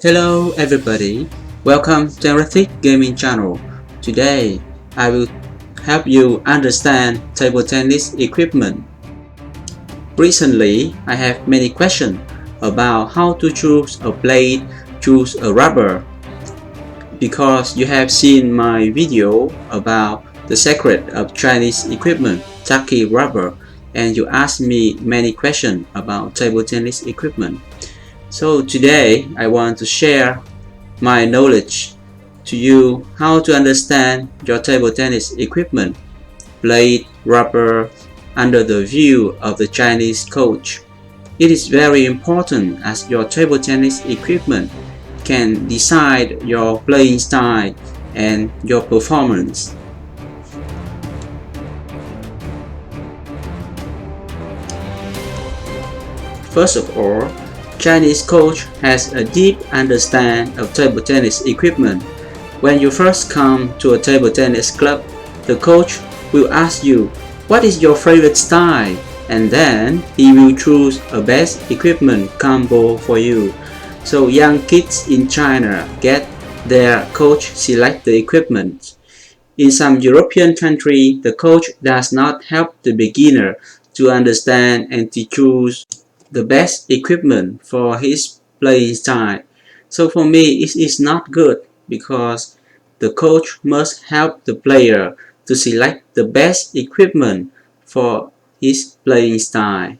Hello everybody, welcome to Erratic Gaming Channel. Today I will help you understand table tennis equipment. Recently I have many questions about how to choose a blade, choose a rubber. Because you have seen my video about the secret of Chinese equipment, Taki rubber, and you asked me many questions about table tennis equipment. So today I want to share my knowledge to you how to understand your table tennis equipment, blade, rubber, under the view of the Chinese coach. It is very important as your table tennis equipment can decide your playing style and your performance. First of all, Chinese coach has a deep understanding of table tennis equipment. When you first come to a table tennis club, the coach will ask you, what is your favorite style? And then he will choose a best equipment combo for you. So young kids in China get their coach select the equipment. In some European countries, the coach does not help the beginner to understand and to choose the best equipment for his playing style. So for me, it is not good because the coach must help the player to select the best equipment for his playing style.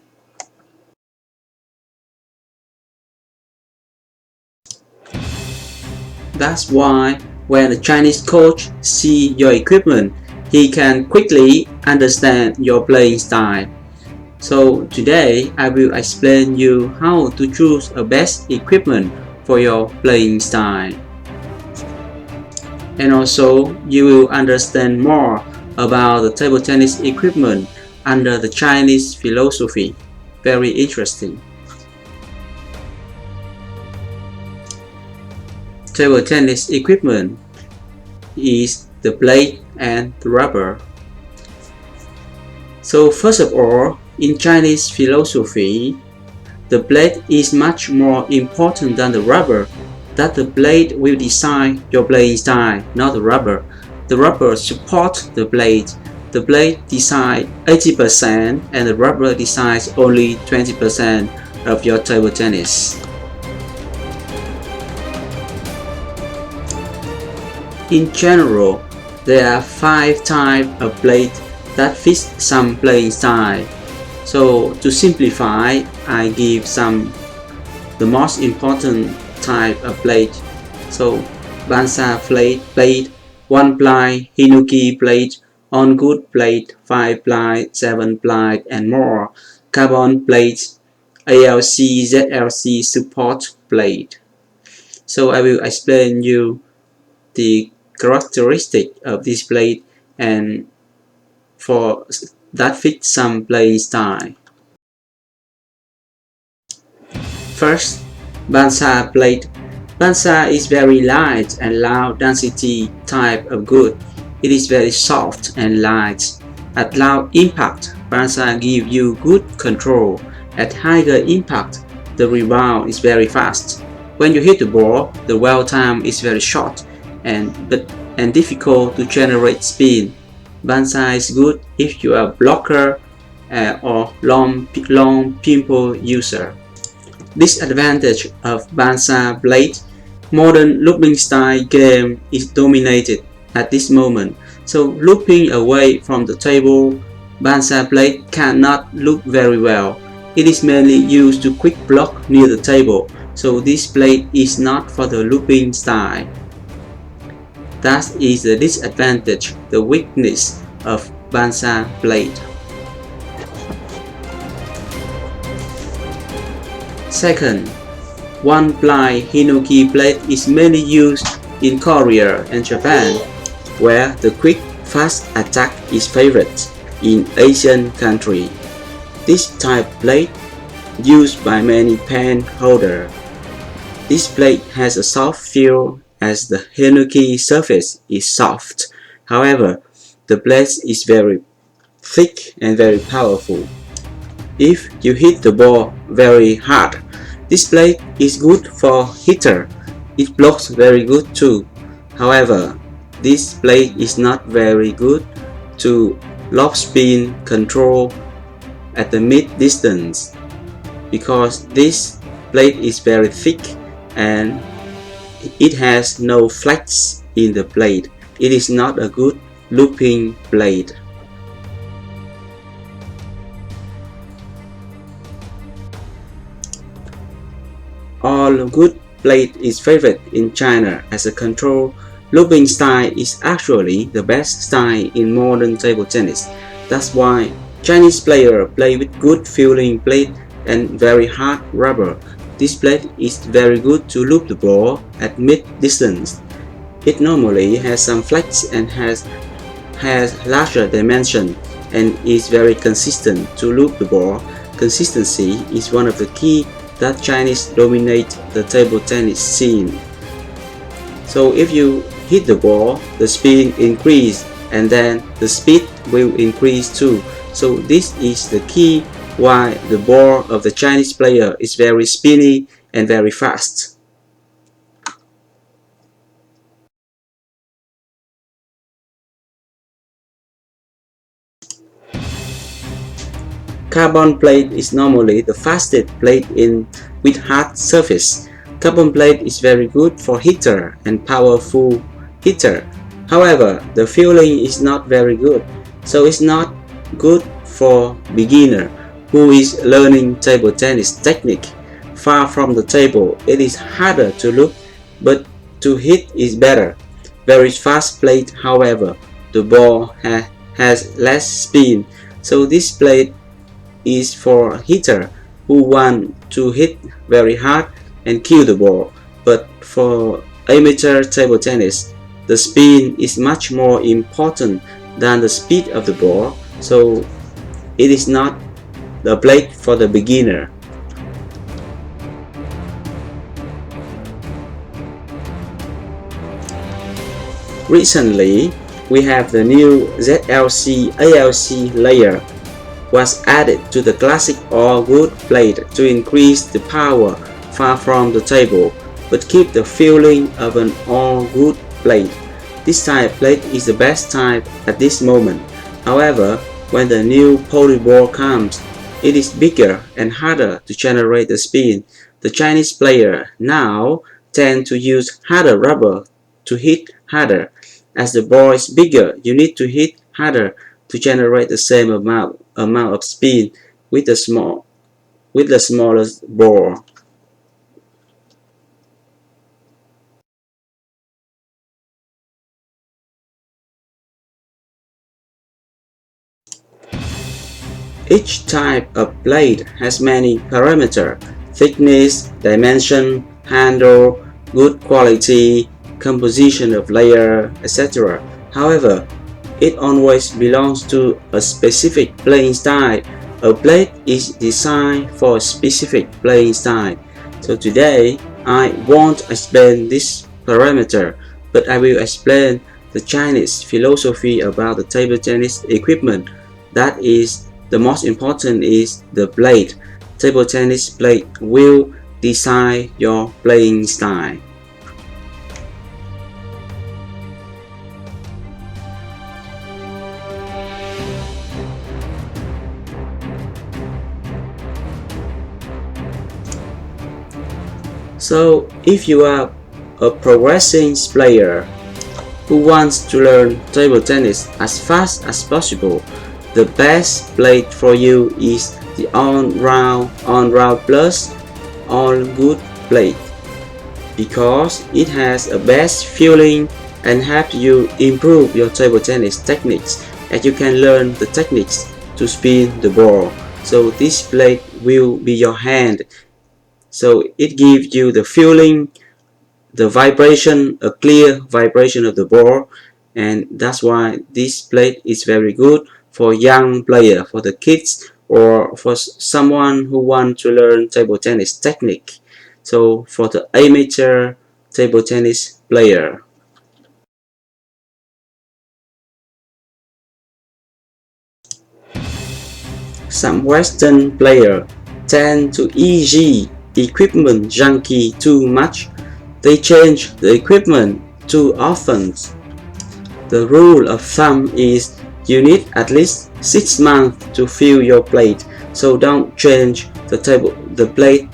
That's why when a Chinese coach sees your equipment, he can quickly understand your playing style. So today I will explain you how to choose a best equipment for your playing style. And also you will understand more about the table tennis equipment under the Chinese philosophy. Very interesting. Table tennis equipment is the blade and the rubber. So first of all, in Chinese philosophy, the blade is much more important than the rubber, that the blade will decide your playing style, not the rubber. The rubber supports the blade. The blade decides 80% and the rubber decides only 20% of your table tennis. In general, there are 5 types of blades that fit some playing style. So to simplify, I give the most important type of blade. So Bansa blade, 1 ply, Hinoki blade, On Good blade, 5 ply, 7 ply and more, carbon blades, ALC, ZLC support blade. So I will explain you the characteristic of this blade and for that fits some playing style. First, Bansa blade. Bansa is very light and low density type of good. It is very soft and light. At low impact, Bansa gives you good control. At higher impact, the rebound is very fast. When you hit the ball, the dwell time is very short and difficult to generate spin. Bansa is good if you are a blocker or long pimple user. Disadvantage of Bansa blade: modern looping style game is dominated at this moment. So looping away from the table, Bansa blade cannot loop very well. It is mainly used to quick block near the table, so this blade is not for the looping style. That is the disadvantage, the weakness of Bansa blade. Second, 1 ply Hinoki blade is mainly used in Korea and Japan, where the quick, fast attack is favored in Asian countries. This type blade used by many pen holders. This blade has a soft feel as the Hinoki surface is soft. However, the blade is very thick and very powerful. If you hit the ball very hard, this blade is good for hitter It blocks very good too. However, this blade is not very good to lob spin control at the mid distance because this blade is very thick and it has no flex in the blade. It is not a good looping blade. All good blade is favored in China as a control. Looping style is actually the best style in modern table tennis. That's why Chinese players play with good feeling blade and very hard rubber. This blade is very good to loop the ball at mid distance. It normally has some flex and has larger dimension and is very consistent to loop the ball. Consistency is one of the key that Chinese dominate the table tennis scene. So if you hit the ball, the spin increase and then the speed will increase too. So this is the key why the ball of the Chinese player is very spinny and very fast. Carbon plate is normally the fastest plate in with hard surface. Carbon plate is very good for hitter and powerful hitter. However, the feeling is not very good, so it's not good for beginner who is learning table tennis technique. Far from the table, it is harder to look, but to hit is better. Very fast plate, however, the ball has less spin, so this plate is for hitter who want to hit very hard and kill the ball. But for amateur table tennis, the spin is much more important than the speed of the ball, so it is not the blade for the beginner. Recently, we have the new ZLC ALC layer was added to the classic all-wood blade to increase the power far from the table, but keep the feeling of an all-wood blade. This type blade is the best type at this moment. However, when the new poly ball comes, it is bigger and harder to generate the spin. The Chinese player now tend to use harder rubber to hit harder. As the ball is bigger, you need to hit harder to generate the same amount of spin with the smallest ball. Each type of blade has many parameters: thickness, dimension, handle, good quality, composition of layer, etc. However, it always belongs to a specific playing style. A blade is designed for a specific playing style. So today, I won't explain this parameter, but I will explain the Chinese philosophy about the table tennis equipment. That is, the most important is the blade. Table tennis blade will decide your playing style. So if you are a progressing player who wants to learn table tennis as fast as possible, the best blade for you is the On-Round Plus All Good blade because it has a best feeling and helps you improve your table tennis techniques, and you can learn the techniques to spin the ball. So this blade will be your hand. So it gives you the feeling, the vibration, a clear vibration of the ball, and that's why this blade is very good for young player, for the kids, or for someone who want to learn table tennis technique. So for the amateur table tennis player. Some Western players tend to easy equipment junkie too much. They change the equipment too often. The rule of thumb is you need at least 6 months to fill your plate, so don't change the plate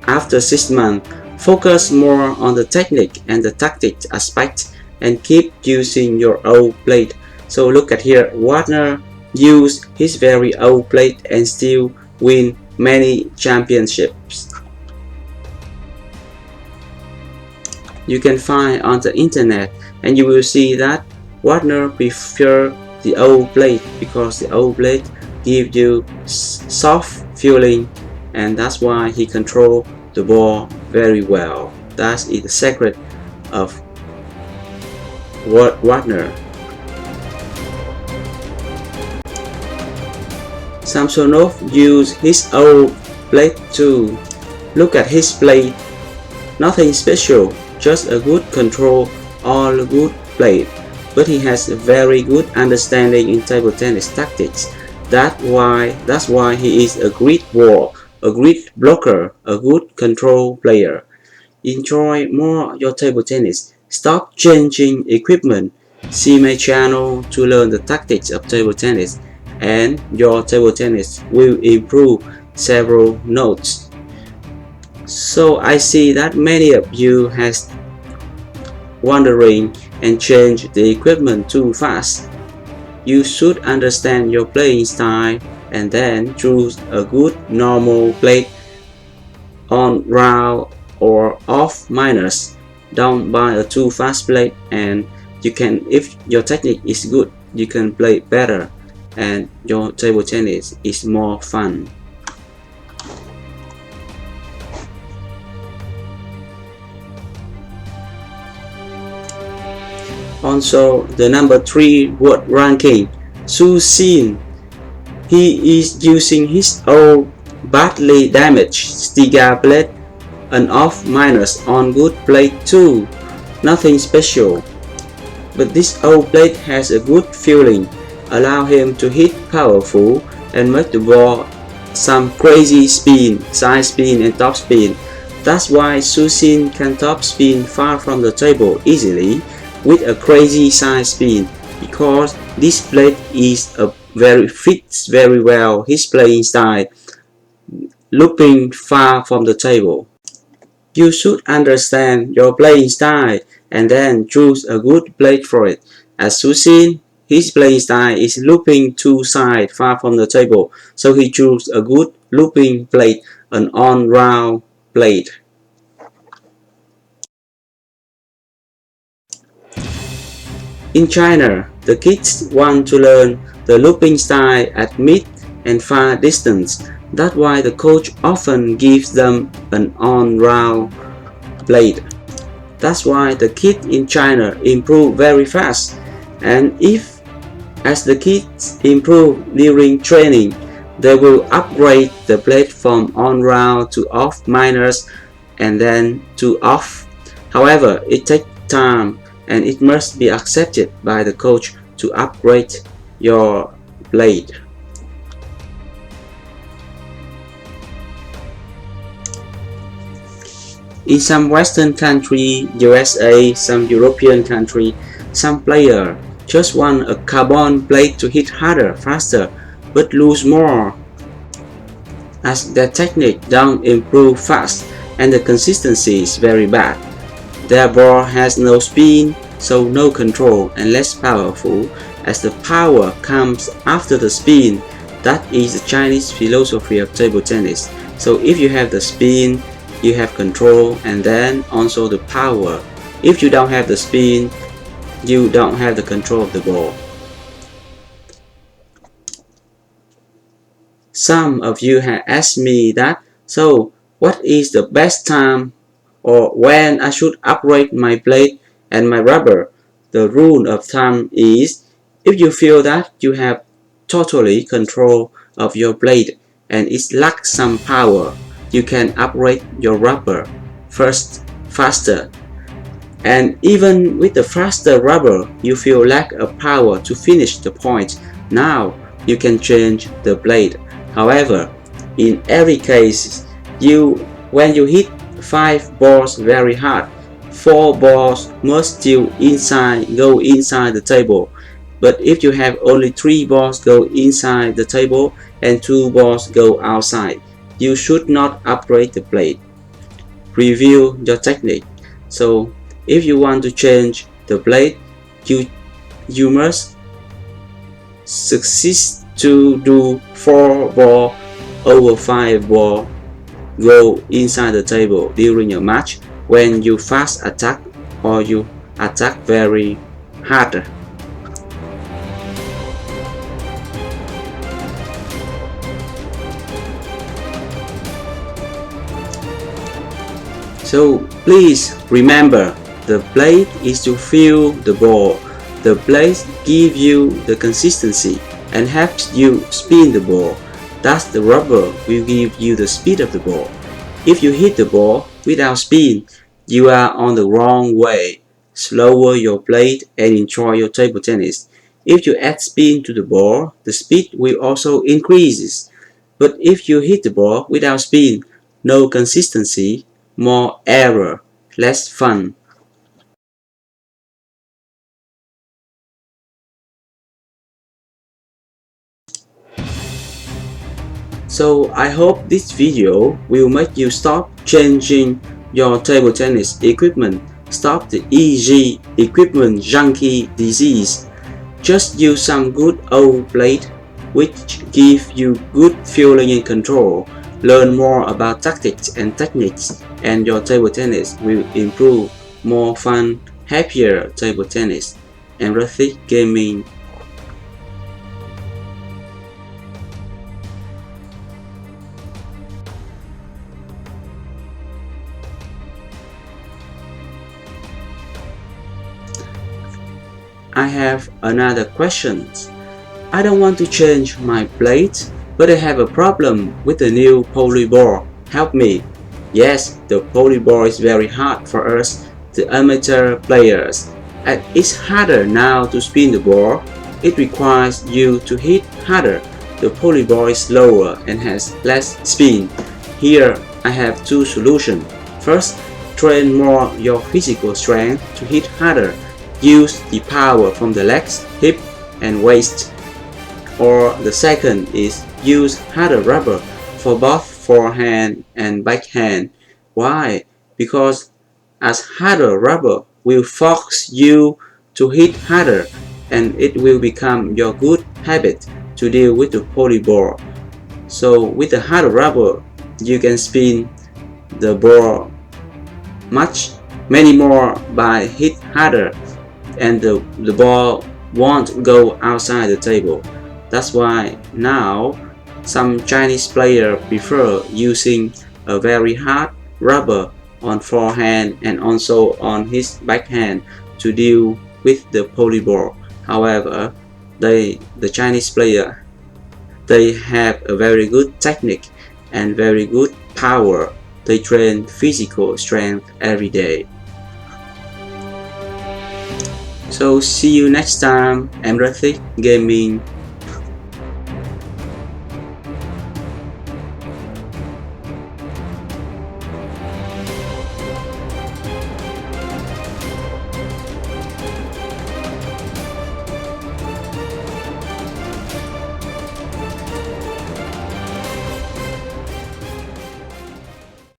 after 6 months. Focus more on the technique and the tactics aspect and keep using your old plate. So look at here, Wagner used his very old plate and still win many championships. You can find on the internet and you will see that Wagner prefer the old plate because the old plate gives you soft feeling, and that's why he control the ball very well. That is the secret of Wagner. Samsonov used his old plate too. Look at his plate. Nothing special, just a good control, all good plate. But he has a very good understanding in table tennis tactics. That's why he is a great warrior, a great blocker, a good control player. Enjoy more your table tennis. Stop changing equipment. See my channel to learn the tactics of table tennis, and your table tennis will improve several notes. So I see that many of you has wondering and change the equipment too fast. You should understand your playing style and then choose a good normal plate on round or off minors. Don't buy a too fast plate, and you can, if your technique is good, you can play better and your table tennis is more fun. Also, the number 3 world ranking, Xu Xin. He is using his old badly damaged Stiga plate and off minors on good plate too. Nothing special. But this old plate has a good feeling, allow him to hit powerful and make the ball some crazy spin, side spin and top spin. That's why Xu Xin can top spin far from the table easily with a crazy side spin, because this plate fits very well his playing style, looping far from the table. You should understand your playing style and then choose a good plate for it. As Xu Xin, his playing style is looping two sides far from the table, so he chose a good looping plate, an on-round plate. In China, the kids want to learn the looping style at mid and far distance. That's why the coach often gives them an on-round plate. That's why the kids in China improve very fast. And as the kids improve during training, they will upgrade the plate from on-round to off minors and then to off. However, it takes time, and it must be accepted by the coach to upgrade your blade. In some Western country, USA, some European country, some players just want a carbon plate to hit harder, faster, but lose more, as their technique don't improve fast and the consistency is very bad. Their ball has no spin, so no control and less powerful, as the power comes after the spin. That is the Chinese philosophy of table tennis. So if you have the spin, you have control and then also the power. If you don't have the spin, you don't have the control of the ball. Some of you have asked me that, so what is the best time or when I should upgrade my plate and my rubber? The rule of thumb is, if you feel that you have totally control of your plate and it lacks some power, you can upgrade your rubber first, faster. And even with the faster rubber, you feel lack of power to finish the point. Now you can change the blade. However, in every case, when you hit 5 balls very hard, 4 balls must still go inside the table. But if you have only 3 balls go inside the table and 2 balls go outside, you should not upgrade the blade. Review your technique. So if you want to change the blade, you must succeed to do 4 ball over 5 ball go inside the table during your match when you fast attack or you attack very hard. So please remember, the blade is to feel the ball. The blade gives you the consistency and helps you spin the ball. Thus the rubber will give you the speed of the ball. If you hit the ball without spin, you are on the wrong way. Slower your blade and enjoy your table tennis. If you add spin to the ball, the speed will also increases. But if you hit the ball without spin, no consistency, more error, less fun. So I hope this video will make you stop changing your table tennis equipment, stop the easy equipment junkie disease. Just use some good old blade which give you good feeling and control. Learn more about tactics and techniques and your table tennis will improve. More fun, happier table tennis. Empathy Gaming. I have another question. I don't want to change my blade, but I have a problem with the new polyball. Help me. Yes, the polyball is very hard for us, the amateur players. And it's harder now to spin the ball. It requires you to hit harder. The polyball is slower and has less spin. Here I have two solutions. First, train more your physical strength to hit harder. Use the power from the legs, hip and waist. Or the second is use harder rubber for both forehand and backhand. Why? Because as harder rubber will force you to hit harder and it will become your good habit to deal with the polyball. So with the harder rubber you can spin the ball many more by hit harder and the ball won't go outside the table. That's why now some Chinese players prefer using a very hard rubber on forehand and also on his backhand to deal with the polyball. However, the Chinese player, they have a very good technique and very good power. They train physical strength every day. So see you next time. Empathy Gaming.